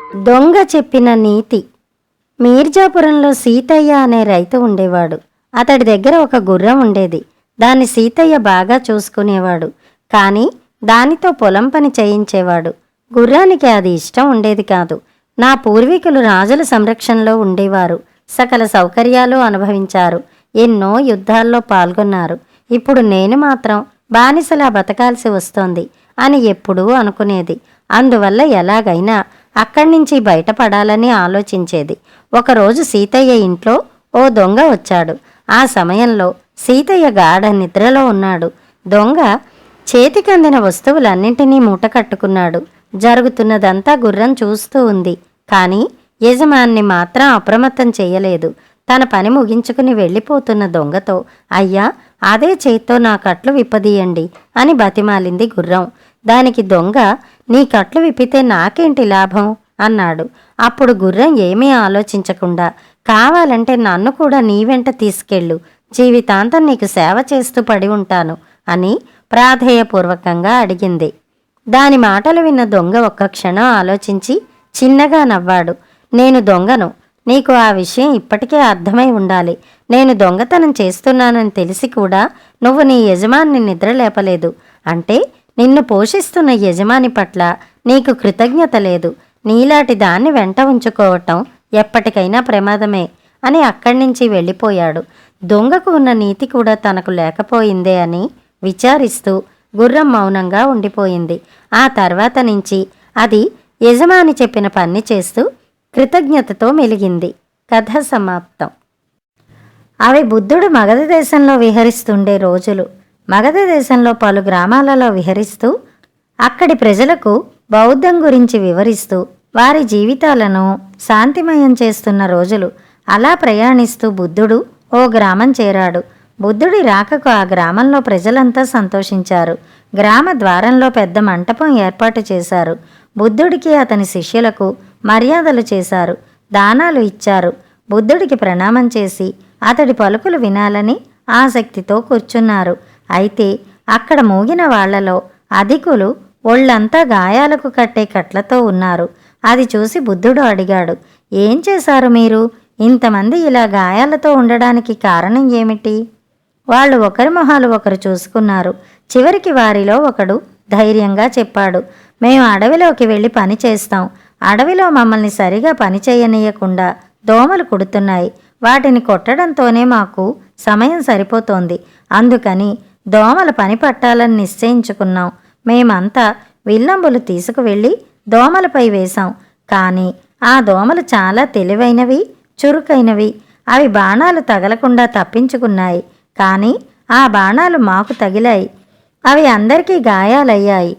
దొంగ చెప్పిన నీతి. మీర్జాపురంలో సీతయ్య అనే రైతు ఉండేవాడు. అతడి దగ్గర ఒక గుర్రం ఉండేది. దాన్ని సీతయ్య బాగా చూసుకునేవాడు. కానీ దానితో పొలం పని చేయించేవాడు. గుర్రానికి అది ఇష్టం ఉండేది కాదు. నా పూర్వీకులు రాజుల సంరక్షణలో ఉండేవారు. సకల సౌకర్యాలు అనుభవించారు. ఎన్నో యుద్ధాల్లో పాల్గొన్నారు. ఇప్పుడు నేను మాత్రం బానిసలా బతకాల్సి వస్తోంది అని ఎప్పుడూ అనుకునేది. అందువల్ల ఎలాగైనా అక్కడి నుంచి బయటపడాలని ఆలోచించేది. ఒకరోజు సీతయ్య ఇంట్లో ఓ దొంగ వచ్చాడు. ఆ సమయంలో సీతయ్య గాఢ నిద్రలో ఉన్నాడు. దొంగ చేతికందిన వస్తువులన్నింటినీ మూట కట్టుకున్నాడు. జరుగుతున్నదంతా గుర్రం చూస్తూ ఉంది. కానీ యజమాన్ని మాత్రం అప్రమత్తం చేయలేదు. తన పని ముగించుకుని వెళ్ళిపోతున్న దొంగతో, అయ్యా, అదే చేత్తో నా కట్లు విప్పదీయండి అని బతిమాలింది గుర్రం. దానికి దొంగ, నీ కట్లు విప్పితే నాకేంటి లాభం అన్నాడు. అప్పుడు గుర్రం ఏమీ ఆలోచించకుండా, కావాలంటే నన్ను కూడా నీ వెంట తీసుకెళ్ళు, జీవితాంతం నీకు సేవ చేస్తూ పడి ఉంటాను అని ప్రాధేయపూర్వకంగా అడిగింది. దాని మాటలు విన్న దొంగ ఒక్క క్షణం ఆలోచించి చిన్నగా నవ్వాడు. నేను దొంగను, నీకు ఆ విషయం ఇప్పటికే అర్థమై ఉండాలి. నేను దొంగతనం చేస్తున్నానని తెలిసి కూడా నువ్వు నీ యజమాని నిద్రలేపలేదు అంటే నిన్ను పోషిస్తున్న యజమాని పట్ల నీకు కృతజ్ఞత లేదు. నీలాంటి దాన్ని వెంట ఉంచుకోవటం ఎప్పటికైనా ప్రమాదమే అని అక్కడి నుంచి వెళ్ళిపోయాడు. దొంగకు ఉన్న నీతి కూడా తనకు లేకపోయిందే అని విచారిస్తూ గుర్రం మౌనంగా ఉండిపోయింది. ఆ తర్వాత నుంచి అది యజమాని చెప్పిన పని చేస్తూ కృతజ్ఞతతో మెలిగింది. కథ సమాప్తం. అవి బుద్ధుడు మగధ దేశంలో విహరిస్తుండే రోజులు. మగధ దేశంలో పలు గ్రామాలలో విహరిస్తూ అక్కడి ప్రజలకు బౌద్ధం గురించి వివరిస్తూ వారి జీవితాలను శాంతిమయం చేస్తున్న రోజులు. అలా ప్రయాణిస్తూ బుద్ధుడు ఓ గ్రామం చేరాడు. బుద్ధుడి రాకకు ఆ గ్రామంలో ప్రజలంతా సంతోషించారు. గ్రామ ద్వారంలో పెద్ద మంటపం ఏర్పాటు చేశారు. బుద్ధుడికి అతని శిష్యులకు మర్యాదలు చేశారు. దానాలు ఇచ్చారు. బుద్ధుడికి ప్రణామం చేసి అతడి పలుకులు వినాలని ఆసక్తితో కూర్చున్నారు. అయితే అక్కడ మూగిన వాళ్లలో అధికులు ఒళ్లంతా గాయాలకు కట్టే కట్లతో ఉన్నారు. అది చూసి బుద్ధుడు అడిగాడు, ఏం చేశారు మీరు? ఇంతమంది ఇలా గాయాలతో ఉండడానికి కారణం ఏమిటి? వాళ్ళు ఒకరి మొహాలు ఒకరు చూసుకున్నారు. చివరికి వారిలో ఒకడు ధైర్యంగా చెప్పాడు, మేము అడవిలోకి వెళ్ళి పని చేస్తాం. అడవిలో మమ్మల్ని సరిగా పని చేయనీయకుండా దోమలు కుడుతున్నాయి. వాటిని కొట్టడంతోనే మాకు సమయం సరిపోతోంది. అందుకని దోమల పని పట్టాలని నిశ్చయించుకున్నాం. మేమంతా విల్లంబులు తీసుకువెళ్ళి దోమలపై వేశాం. కానీ ఆ దోమలు చాలా తెలివైనవి, చురుకైనవి. అవి బాణాలు తగలకుండా తప్పించుకున్నాయి. కానీ ఆ బాణాలు మాకు తగిలాయి. అవి అందరికీ గాయాలయ్యాయి.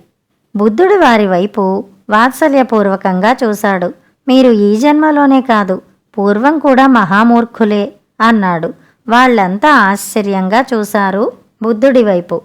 బుద్ధుడు వారి వైపు వాత్సల్యపూర్వకంగా చూశాడు. మీరు ఈ జన్మలోనే కాదు, పూర్వం కూడా మహామూర్ఖులే అన్నాడు. వాళ్ళంతా ఆశ్చర్యంగా చూశారు బుద్ధుడి వైపు.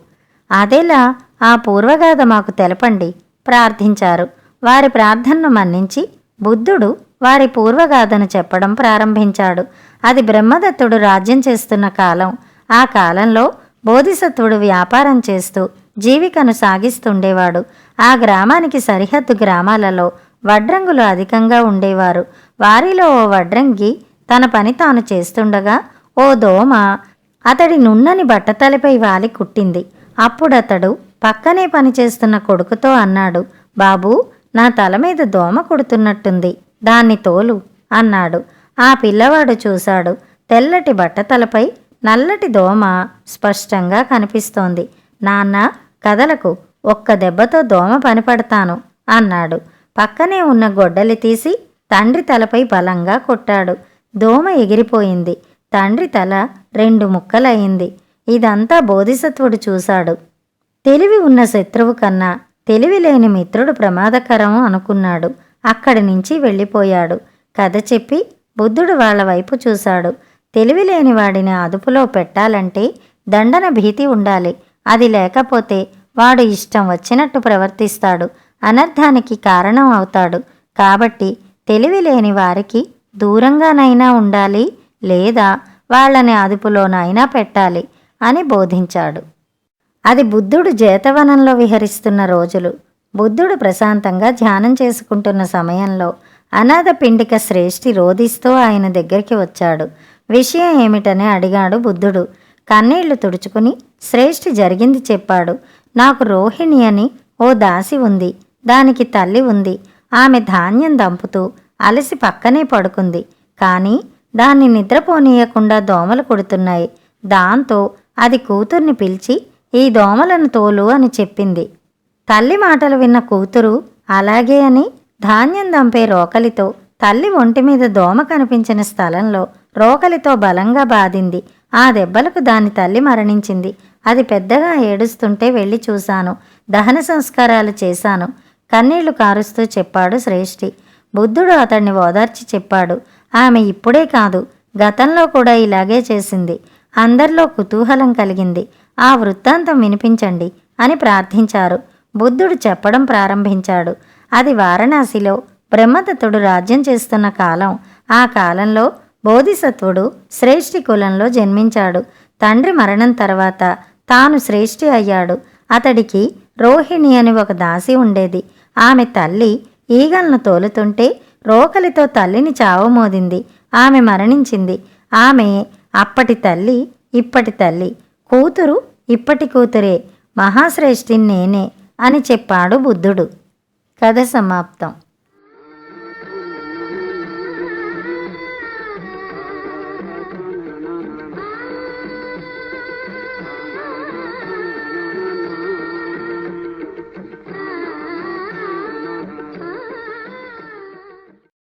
అదేలా? ఆ పూర్వగాథ మాకు తెలపండి ప్రార్థించారు. వారి ప్రార్థనను మన్నించి బుద్ధుడు వారి పూర్వగాథను చెప్పడం ప్రారంభించాడు. అది బ్రహ్మదత్తుడు రాజ్యం చేస్తున్న కాలం. ఆ కాలంలో బోధిసత్వుడు వ్యాపారం చేస్తూ జీవికను సాగిస్తుండేవాడు. ఆ గ్రామానికి సరిహద్దు గ్రామాలలో వడ్రంగులు అధికంగా ఉండేవారు. వారిలో ఓ వడ్రంగి తన పని తాను చేస్తుండగా ఓ దోమ అతడి నున్నని బట్టతలిపై వాలి కుట్టింది. అప్పుడతడు పక్కనే పనిచేస్తున్న కొడుకుతో అన్నాడు, బాబూ, నా తల మీద దోమ కుడుతున్నట్టుంది, దాన్ని తోలు అన్నాడు. ఆ పిల్లవాడు చూశాడు. తెల్లటి బట్టతలపై నల్లటి దోమ స్పష్టంగా కనిపిస్తోంది. నాన్న, కదలకు, ఒక్క దెబ్బతో దోమ పనిపడతాను అన్నాడు. పక్కనే ఉన్న గొడ్డలి తీసి తండ్రి తలపై బలంగా కొట్టాడు. దోమ ఎగిరిపోయింది. తండ్రి తల 2 ముక్కలయింది. ఇదంతా బోధిసత్వుడు చూశాడు. తెలివి ఉన్న శత్రువు కన్నా తెలివి లేని మిత్రుడు ప్రమాదకరం అనుకున్నాడు. అక్కడి నుంచి వెళ్ళిపోయాడు. కథ చెప్పి బుద్ధుడు వాళ్ళ వైపు చూశాడు. తెలివి లేని వాడిని అదుపులో పెట్టాలంటే దండన భీతి ఉండాలి. అది లేకపోతే వాడు ఇష్టం వచ్చినట్టు ప్రవర్తిస్తాడు, అనర్థానికి కారణం అవుతాడు. కాబట్టి తెలివి లేని వారికి దూరంగానైనా ఉండాలి, లేదా వాళ్ళని అదుపులోనైనా పెట్టాలి అని బోధించాడు. అది బుద్ధుడు జేతవనంలో విహరిస్తున్న రోజులు. బుద్ధుడు ప్రశాంతంగా ధ్యానం చేసుకుంటున్న సమయంలో అనాథ పిండిక శ్రేష్ఠి రోదిస్తూ ఆయన దగ్గరికి వచ్చాడు. విషయం ఏమిటని అడిగాడు బుద్ధుడు. కన్నీళ్లు తుడుచుకుని శ్రేష్ఠి జరిగింది చెప్పాడు. నాకు రోహిణి అని ఓ దాసి ఉంది. దానికి తల్లి ఉంది. ఆమె ధాన్యం దంపుతూ అలసి పక్కనే పడుకుంది. కానీ దాన్ని నిద్రపోనీయకుండా దోమలు కుడుతున్నాయి. దాంతో అది కూతుర్ని పిలిచి ఈ దోమలను తోలు అని చెప్పింది. తల్లి మాటలు విన్న కూతురు అలాగే అని ధాన్యం దంపే రోకలితో తల్లి ఒంటి మీద దోమ కనిపించిన స్థలంలో రోకలితో బలంగా బాదింది. ఆ దెబ్బలకు దాని తల్లి మరణించింది. అది పెద్దగా ఏడుస్తుంటే వెళ్ళి చూశాను. దహన సంస్కారాలు చేశాను. కన్నీళ్లు కారుస్తూ చెప్పాడు శ్రేష్ఠి. బుద్ధుడు అతన్ని ఓదార్చి చెప్పాడు. ఆమె ఇప్పుడే కాదు, గతంలో కూడా ఇలాగే చేసింది. అందరిలో కుతూహలం కలిగింది. ఆ వృత్తాంతం వినిపించండి అని ప్రార్థించారు. బుద్ధుడు చెప్పడం ప్రారంభించాడు. అది వారణాసిలో బ్రహ్మదత్తుడు రాజ్యం చేస్తున్న కాలం. ఆ కాలంలో బోధిసత్వుడు శ్రేష్ఠి కులంలో జన్మించాడు. తండ్రి మరణం తర్వాత తాను శ్రేష్ఠి అయ్యాడు. అతడికి రోహిణి అని ఒక దాసి ఉండేది. ఆమె తల్లి ఈగలను తోలుతుంటే రోకలితో తల్లిని చావమోదింది. ఆమె మరణించింది. ఆమె అప్పటి తల్లి, ఇప్పటి తల్లి. కూతురు ఇప్పటి కూతురే. మహాశ్రేష్ఠి నేనే అని చెప్పాడు బుద్ధుడు. కథ సమాప్తం.